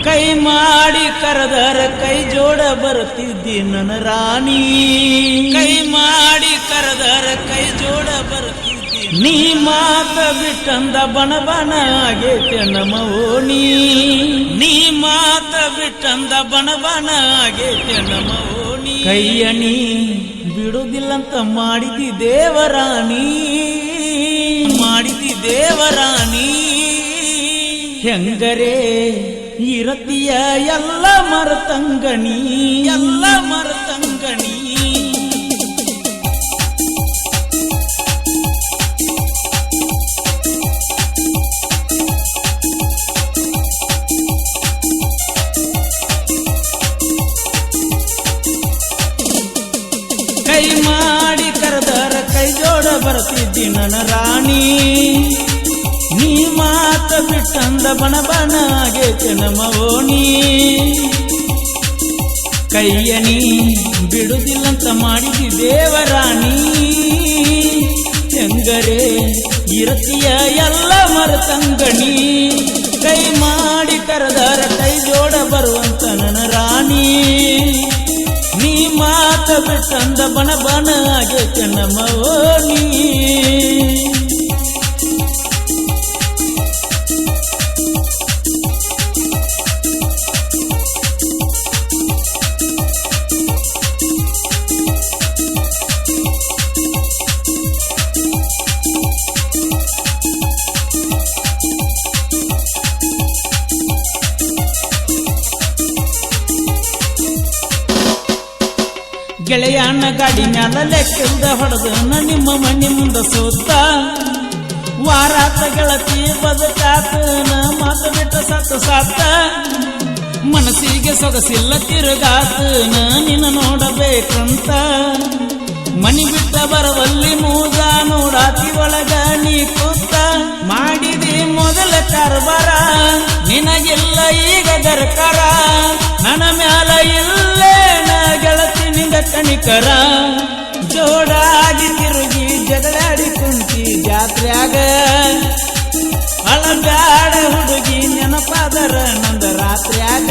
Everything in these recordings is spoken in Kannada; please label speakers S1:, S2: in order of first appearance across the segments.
S1: ಕೈ ಮಾಡಿ ಕರೆದರ ಕೈ ಜೋಡ ಬರುತ್ತಿದ್ದಿ ನನ್ನ ರಾಣಿ. ಕೈ ಮಾಡಿ ಕರೆದರ ಕೈ ಜೋಡ ಬರುತ್ತಿದ್ದಿ. ನೀ ಮಾತ ಬಿಟ್ಟಂದ ಬಣ ಬಣ ಆಗೇತೆ ನಮ್ಮ ಓಣಿ. ನೀ ಮಾತ ಬಿಟ್ಟಂದ ಬಣ ಬಣ ಆಗೇತೆ ನಮ್ಮ ಓಣಿ. ಕೈಯಣಿ ಬಿಡುದಿಲ್ಲಂತ ಮಾಡಿದಿ ದೇವರಾಣಿ. ಮಾಡಿದಿ ದೇವರಾಣಿ. ಹೆಂಗರೇ ಇರತಿಯ ಎಲ್ಲ ಮರತಂಗಣಿ. ಎಲ್ಲ ಮರತಂಗಣಿ. ಕೈ ಮಾಡಿ ಕರೆದರ ಕೈ ಜೋಡ ಬರ್ತಿದ್ದಿ ನನ್ನ ರಾಣಿ. ನೀ ಮಾತ ಬಿಟ್ಟಂದ ಬಣ ಬಣ ಆಗೇತೆ ನಮ್ಮ ಓಣಿ. ಕೈಯಣಿ ಬಿಡುದಿಲ್ಲಂತ ಮಾಡಿದಿ ದೇವರಾಣಿ. ಹೆಂಗರೇ ಇರತಿಯ ಎಲ್ಲ ಮರತಂಗಣಿ. ಕೈ ಮಾಡಿ ಕರೆದರ ಕೈ ಜೋಡ ಬರುವಂತ ನನ್ನ ರಾಣಿ. ನೀ ಮಾತ ಬಿಟ್ಟಂದ ಬಣ ಬಣ ಆಗೇತೆ ನಮ್ಮ ಓಣಿ. ಗೆಳೆಯನ ಗಾಡಿ ಮ್ಯಾಲ ಲೆಕ್ಕಿಲ್ದ ಹೊಡೆದು ನಿಮ್ಮ ಮಣ್ಣಿ ಮುಂದ ಸೋತ. ವಾರಾತ ಗೆಳತಿ ಬದುಕಾತ ಮಾತ ಬಿಟ್ಟ ಸತ್ತು ಸಾತ. ಮನಸ್ಸಿಗೆ ಸೊಗಸಿಲ್ಲ ತಿರುಗಾತ ನಿನ್ನ ನೋಡಬೇಕಂತ. ಮನಿ ಬಿಟ್ಟ ಬರವಲ್ಲಿ ಮೂಗ ನೋಡಾತಿ ಒಳಗ ನೀ ಕೂತ. ಮಾಡಿದಿ ಮೊದಲ ಕಾರ್ಬಾರ ನಿನಗಿಲ್ಲ ಈಗ ದರ್ಕಾರ. ನನ್ನ ಮ್ಯಾಲ ಇಲ್ಲೇನ ಗೆಳತಿ ನಿಂದ ಕಣಿಕರ. ಜೋಡಾಗಿ ತಿರುಗಿ ಜಗಳಾಡಿ ಕುಂತಿ ಜಾತ್ರ್ಯಾಗ. ಅಳಬ್ಯಾಡ ಹುಡುಗಿ ನೆನಪಾದರ ನಂದ ರಾತ್ರ್ಯಾಗ.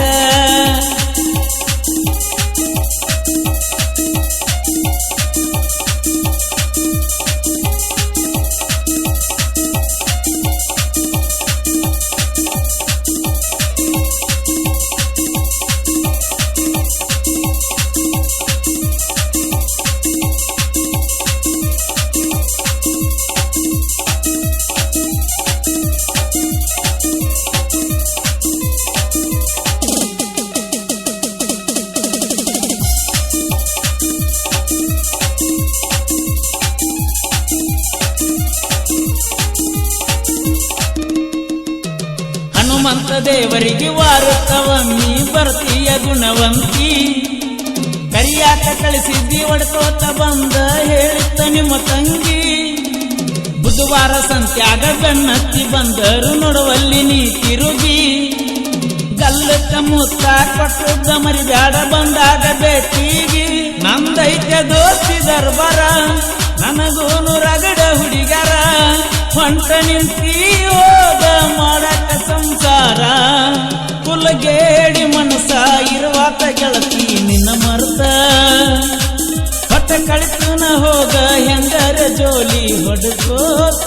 S1: ಹನುಮಂತ ದೇವರಿಗೆ ವಾರಕ್ಕವಮ್ಮಿ ಬರ್ತೀಯ ಗುಣವಂತಿ. ಕರಿಯಾಕ ಕಳಿಸಿದ್ದಿ ಒಡ್ಕೋತ ಬಂದ ಹೇಳಿತ್ತ ನಿಮ್ಮ ತಂಗಿ. ಬುಧವಾರ ಸಂತ್ಯಾಗ ಬೆನ್ನತ್ತಿ ಬಂದರು ನೋಡುವಲ್ಲಿ ನೀ ತಿರುಗಿ. ಗಲ್ಲಕ್ಕ ಮುತ್ತ ಕೊಟ್ಟುದ್ದ ಮರಿಬ್ಯಾಡ ಬಂದಾಗ ಭೇಟಿಗಿ. ನಂದೈತ್ಯ ದೋಸ್ತಿ ದರ್ಬಾರ ನನಗೂನು ರಗಡ ಹುಡುಗರ. ಹೊಂಟ ನಿಂತಿ ಹೋಗ ಮಾಡಕ ಸಂಸಾರ. ಕುಲಗೇಡಿ ಮನಸ ಇರುವಾತ ಗೆಳತಿ ನಿನ್ನ ಮರ್ತ. ಹೊತ್ತ ಕಳಿತನ ಹೋಗ ಹೆಂಗರ ಜೋಲಿ ಹೊಡ್ಕೋತ.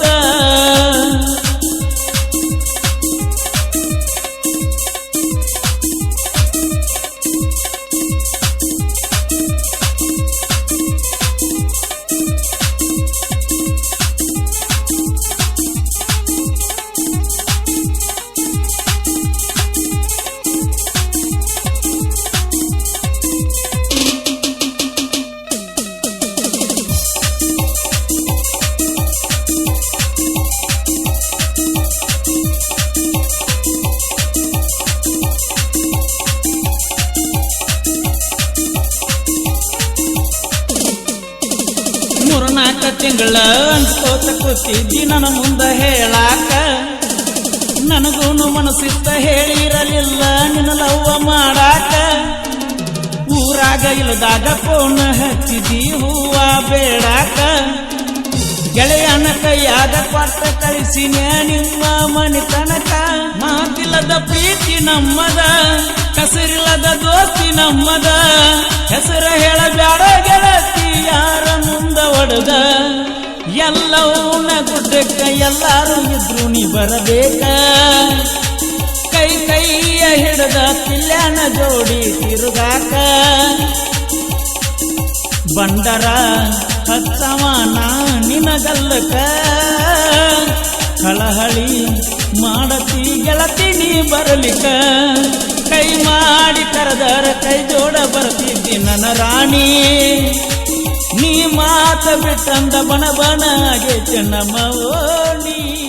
S1: ತಿಂಗಳ ಅನ್ಕೋತ ಕೂತಿದ್ದಿ ನನ್ನ ಮುಂದ ಹೇಳಾಕ. ನನಗೂನು ಮನಸ್ಸಿತ್ತ ಹೇಳಿರಲಿಲ್ಲ ನಿನ್ನ ಲವ್ವ ಮಾಡಾಕ. ಊರಾಗ ಇಲ್ಲದಾಗ ಫೋನ್ ಹಚ್ಚಿದಿ ಹೂವ ಬೇಡಾಕ. ಗೆಳೆಯನ ಕೈಯಾಗ ಕೊಟ್ಟ ಕಳಿಸಿನ ನಿಮ್ಮ ಮನೆ ತನಕ. ಮಾತಿಲ್ಲದ ಕಸರಿಲ್ಲದ ಪ್ರೀತಿ ನಮ್ಮದ, ಕಸರಿಲ್ಲದ ದೋಸ್ತಿ ನಮ್ಮದ. ಹೆಸರ ಹೇಳಬ್ಯಾಡ ಗೆಳತಿ ಯಾರ ಮುಂದ ಒಡದ. ಎಲ್ಲವನ್ನ ಗುಡ್ಡಕ್ಕ ಎಲ್ಲಾರು ಇದ್ರು ನೀ ಬರಬೇಕ. ಕೈ ಕೈಯ ಹಿಡದ ಪಿಲ್ಯಾನ ಜೋಡಿ ತಿರುಗಾಕ. ಬಂಡರ ಹಚ್ಚವನ ನಿನಗಲ್ಲಕ. ಕಳಹಳಿ ಮಾಡತಿ ಗೆಳತಿ ನೀ ಬರಲಿಕ. ಕೈ ಮಾಡಿ ಕರೆದರ ಕೈ ಜೋಡ ಬರ್ತಿದ್ದಿ ನನ್ನ ರಾಣಿ. ನೀ ಮಾತ ಬಿಟ್ಟಂದ ಬಣ ಬಣ ಆಗೈತೆ ನಮ್ಮ ಓಣಿ.